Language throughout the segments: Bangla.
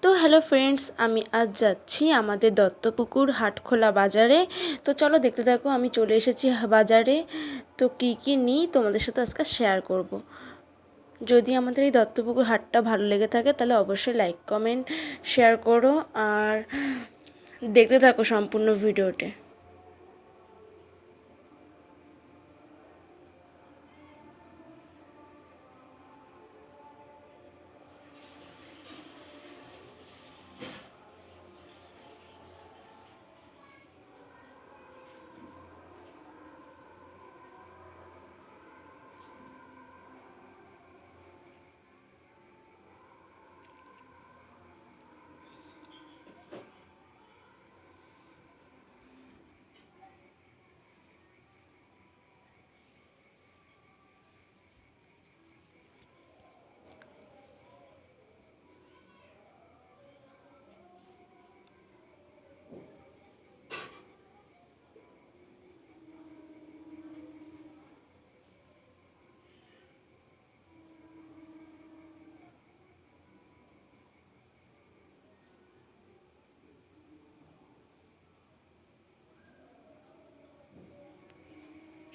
তো হ্যালো ফ্রেন্ডস, আমি আজ যাচ্ছি আমাদের দত্তপুকুর হাটখোলা বাজারে। তো চলো দেখতে থাকো। আমি চলে এসেছি বাজারে। তো কি নিই তোমাদের সাথে আজকে শেয়ার করব। যদি আমাদের এই দত্তপুকুর হাটটা ভালো লেগে থাকে তাহলে অবশ্যই লাইক কমেন্ট শেয়ার করো আর দেখতে থাকো সম্পূর্ণ ভিডিওটি।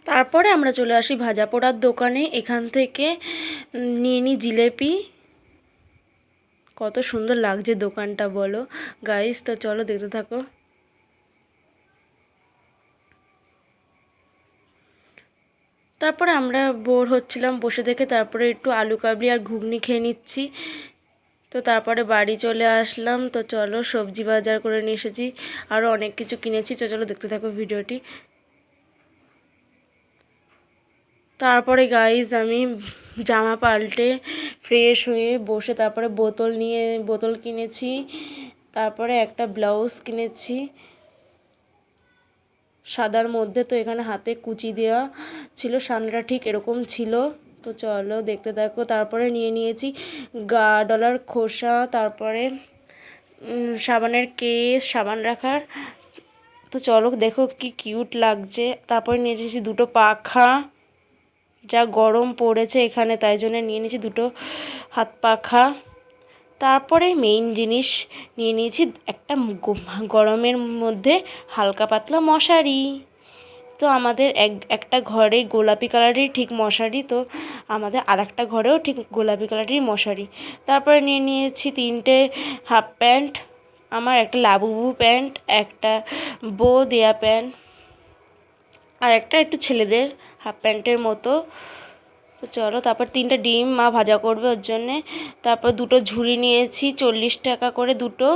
তারপরে আমরা চলে আসি ভাজা পোড়ার দোকানে। এখান থেকে নিয়ে নিই জিলেপি। কত সুন্দর লাগছে দোকানটা বলো গাইস। তো চলো দেখতে থাকো। তারপরে আমরা বোর হচ্ছিলাম বসে থেকে, তারপরে একটু আলু কাবলি আর ঘুগনি খেয়ে নিচ্ছি। তো তারপরে বাড়ি চলে আসলাম। তো চলো সবজি বাজার করে নিয়ে এসেছি, আরও অনেক কিছু কিনেছি। তো চলো দেখতে থাকো ভিডিওটি। তারপরে গাইজ আমি জামা পাল্টে ফ্রেশ হয়ে বসে তারপরে বোতল কিনেছি। তারপরে একটা ব্লাউজ কিনেছি সাদার মধ্যে। তো এখানে হাতে কুচি দেওয়া ছিল, সামনেটা ঠিক এরকম ছিল। তো চলো দেখতে থাকো। তারপরে নিয়ে নিয়েছি ডলার খোসা, তারপরে সাবানের কেস, সাবান রাখার। তো চলো দেখো কি কিউট লাগছে। তারপরে নিয়ে নিয়েছি দুটো পাখা, যা গরম পড়েছে এখানে তাই জন্য নিয়ে নিয়েছি দুটো হাত পাখা। তারপরে মেইন জিনিস নিয়ে নিয়েছি একটা গরমের মধ্যে হালকা পাতলা মশারি। তো আমাদের একটা ঘরে গোলাপি কালারেরই ঠিক মশারি, তো আমাদের আর একটা ঘরেও ঠিক গোলাপি কালারেরই মশারি। তারপরে নিয়ে নিয়েছি তিনটে হাফ প্যান্ট, আমার একটা লাবুবু প্যান্ট, একটা বো দেয়া প্যান্ট, আর একটা একটু ছেলেদের হাফ প্যান্টের মতো। তো চলো তারপর তিনটা ডিম মা ভাজা করবে ওর জন্যে। তারপর দুটো ঝুড়ি নিয়েছি 40 টাকা করে দুটো।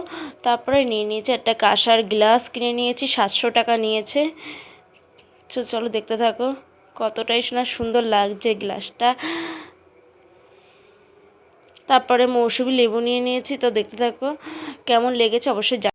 তারপরে নিয়ে নিয়েছি একটা কাঁসার গ্লাস কিনে নিয়েছি, 700 টাকা নিয়েছে। তো চলো দেখতে থাকো কতটাই না সুন্দর লাগছে গ্লাসটা। তারপরে মৌসুমী লেবু নিয়ে নিয়েছি। তো দেখতে থাকো কেমন লেগেছে অবশ্যই।